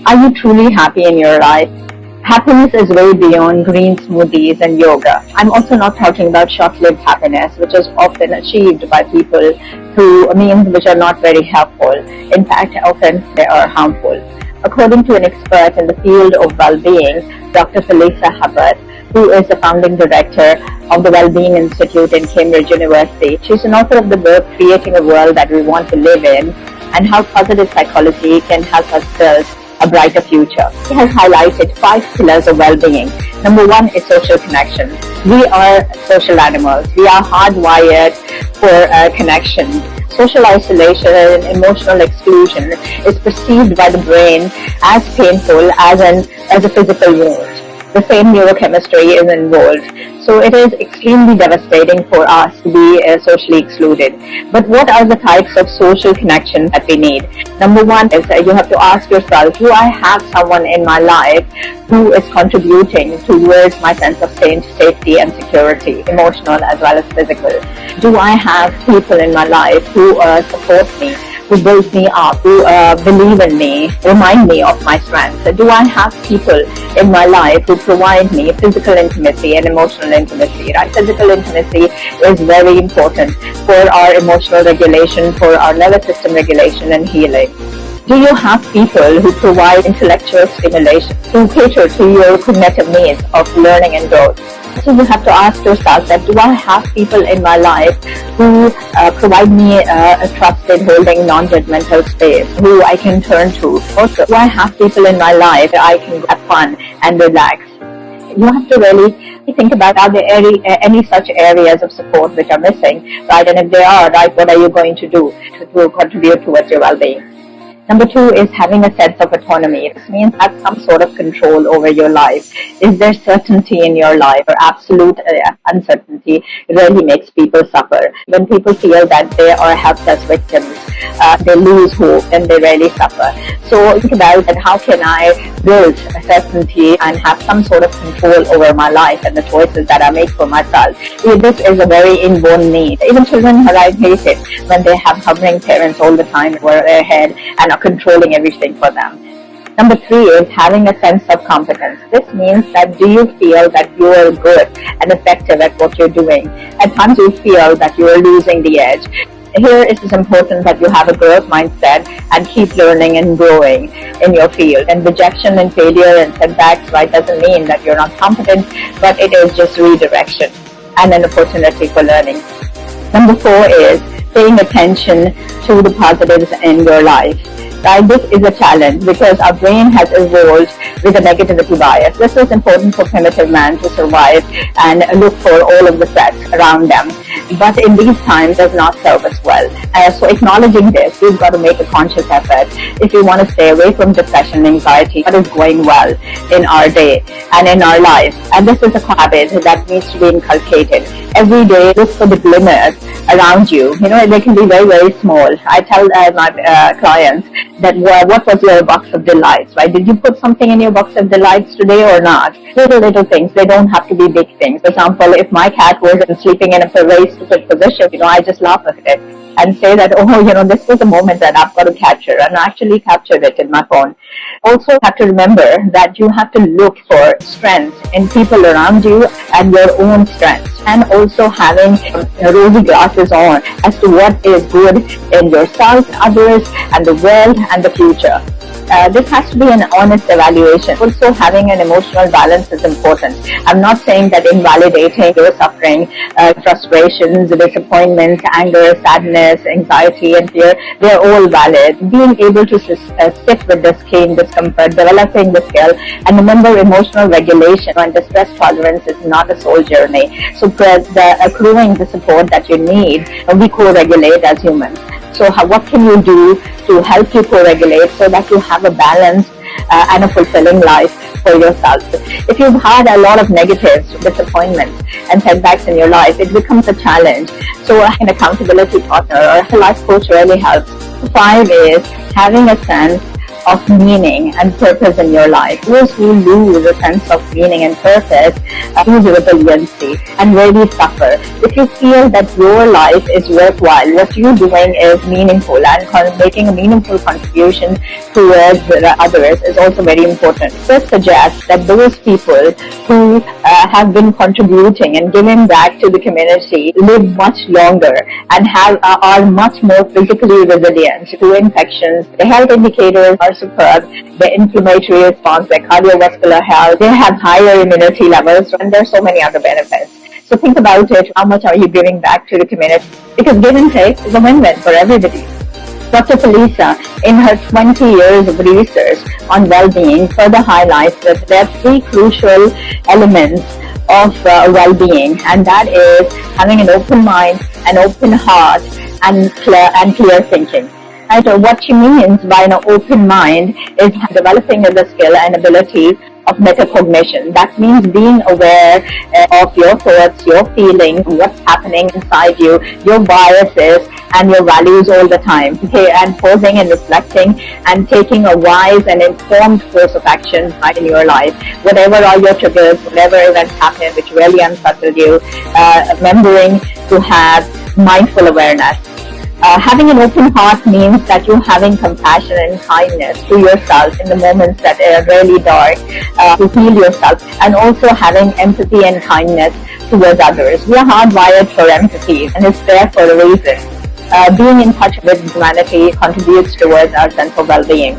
Are you truly happy in your life? Happiness is way beyond green smoothies and yoga. I'm also not talking about short-lived happiness, which is often achieved by people through means which are not very helpful. In fact, often they are harmful. According to an expert in the field of well-being, Dr. Felicia Hubbard, who is the founding director of the Wellbeing Institute in Cambridge University, she's an author of the book Creating a World That We Want to Live In and How Positive Psychology Can Help Us Build a Brighter Future. He has highlighted 5 pillars of well-being. Number 1 is social connection. We are social animals. We are hardwired for connection. Social isolation and emotional exclusion is perceived by the brain as painful as a physical wound. The same neurochemistry is involved. So it is extremely devastating for us to be socially excluded. But what are the types of social connection that we need? Number 1 is you have to ask yourself, do I have someone in my life who is contributing towards my sense of safety and security, emotional as well as physical? Do I have people in my life who support me, who build me up, who believe in me, remind me of my strengths? Do I have people in my life who provide me physical intimacy and emotional intimacy? Right? Physical intimacy is very important for our emotional regulation, for our nervous system regulation and healing. Do you have people who provide intellectual stimulation, who cater to your cognitive needs of learning and growth? So you have to ask yourself that, do I have people in my life who provide me a trusted, holding, non-judgmental space, who I can turn to? Also, do I have people in my life that I can have fun and relax? You have to really think about, are there any such areas of support which are missing, right? And if they are, right, what are you going to do to contribute towards your well-being? Number 2 is having a sense of autonomy. This means have some sort of control over your life. Is there certainty in your life, or absolute uncertainty really makes people suffer? When people feel that they are helpless victims, they lose hope and they really suffer. So think about that, how can I build a certainty and have some sort of control over my life and the choices that I make for myself? This is a very inborn need. Even children hate it when they have hovering parents all the time over their head and are controlling everything for them. Number 3 is having a sense of competence. This means that, do you feel that you are good and effective at what you're doing? At times you feel that you are losing the edge. Here it is important that you have a growth mindset and keep learning and growing in your field. And rejection and failure and setbacks, right, doesn't mean that you're not competent, but it is just redirection and an opportunity for learning. Number 4 is paying attention to the positives in your life. Right? This is a challenge because our brain has evolved with a negativity bias. This is important for primitive man to survive and look for all of the threats around them. But in these times does not serve us well. So acknowledging this, we've got to make a conscious effort if we want to stay away from depression and anxiety, what is going well in our day and in our life. And this is a habit that needs to be inculcated. Every day, look for the glimmers around you. You know, they can be very, very small. I tell my clients that what was your box of delights, right? Did you put something in your box of delights today or not? Little things. They don't have to be big things. For example, if my cat was sleeping in a very stupid position, I just laugh at it and say that, oh, this was a moment that I've got to capture, and actually capture it in my phone. Also have to remember that you have to look for strengths in people around you and your own strengths, and also having rosy glasses on as to what is good in yourself, others, and the world and the future. This has to be an honest evaluation. Also, having an emotional balance is important. I'm not saying that invalidating your suffering, frustrations, disappointments, anger, sadness, anxiety, and fear, they're all valid. Being able to sit with this keen discomfort, developing the skill, and remember, emotional regulation and distress tolerance is not a soul journey. So accruing the support that you need, we co-regulate as humans. So what can you do to help you co-regulate so that you have a balanced and a fulfilling life for yourself? If you've had a lot of negatives, disappointments, and setbacks in your life, it becomes a challenge. So an accountability partner or a life coach really helps. 5 is having a sense of meaning and purpose in your life. Those who lose a sense of meaning and purpose lose resiliency and really suffer. If you feel that your life is worthwhile, what you're doing is meaningful, and making a meaningful contribution towards others is also very important. This suggests that those people who have been contributing and giving back to the community live much longer and are much more physically resilient to infections. The health indicators are superb. The inflammatory response, their cardiovascular health, they have higher immunity levels, and there are so many other benefits. So think about it. How much are you giving back to the community? Because give and take is a win-win for everybody. Dr. Felisa, in her 20 years of research on well-being, further highlights that there are three crucial elements of well-being, and that is having an open mind, an open heart, and clear thinking. And what she means by an open mind is developing as a skill and ability of metacognition. That means being aware of your thoughts, your feelings, what's happening inside you, your biases, and your values all the time. Okay, and pausing and reflecting and taking a wise and informed course of action in your life. Whatever are your triggers, whatever events happen which really unsettle you, remembering to have mindful awareness. Having an open heart means that you're having compassion and kindness to yourself in the moments that are really dark, to heal yourself, and also having empathy and kindness towards others. We are hardwired for empathy, and it's there for a reason. Being in touch with humanity contributes towards our sense of well-being.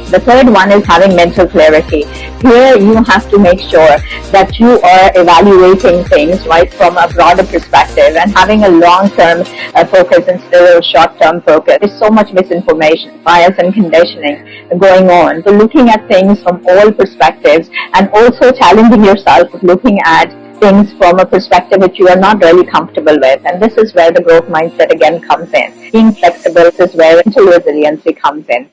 The third one is having mental clarity. Here you have to make sure that you are evaluating things right from a broader perspective and having a long-term focus instead of a short-term focus. There's so much misinformation, bias and conditioning going on. So looking at things from all perspectives and also challenging yourself with looking at things from a perspective which you are not really comfortable with. And this is where the growth mindset again comes in. Being flexible is where mental resiliency comes in.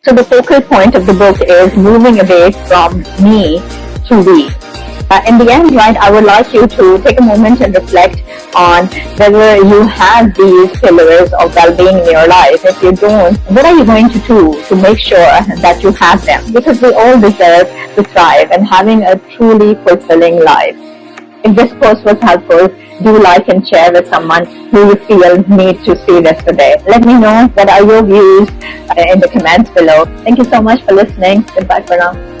So the focal point of the book is moving away from me to we. In the end, right, I would like you to take a moment and reflect on whether you have these pillars of well-being in your life. If you don't, what are you going to do to make sure that you have them? Because we all deserve to thrive and having a truly fulfilling life. If this post was helpful, do like and share with someone who you feel needs to see this today. Let me know what are your views in the comments below. Thank you so much for listening. Goodbye for now.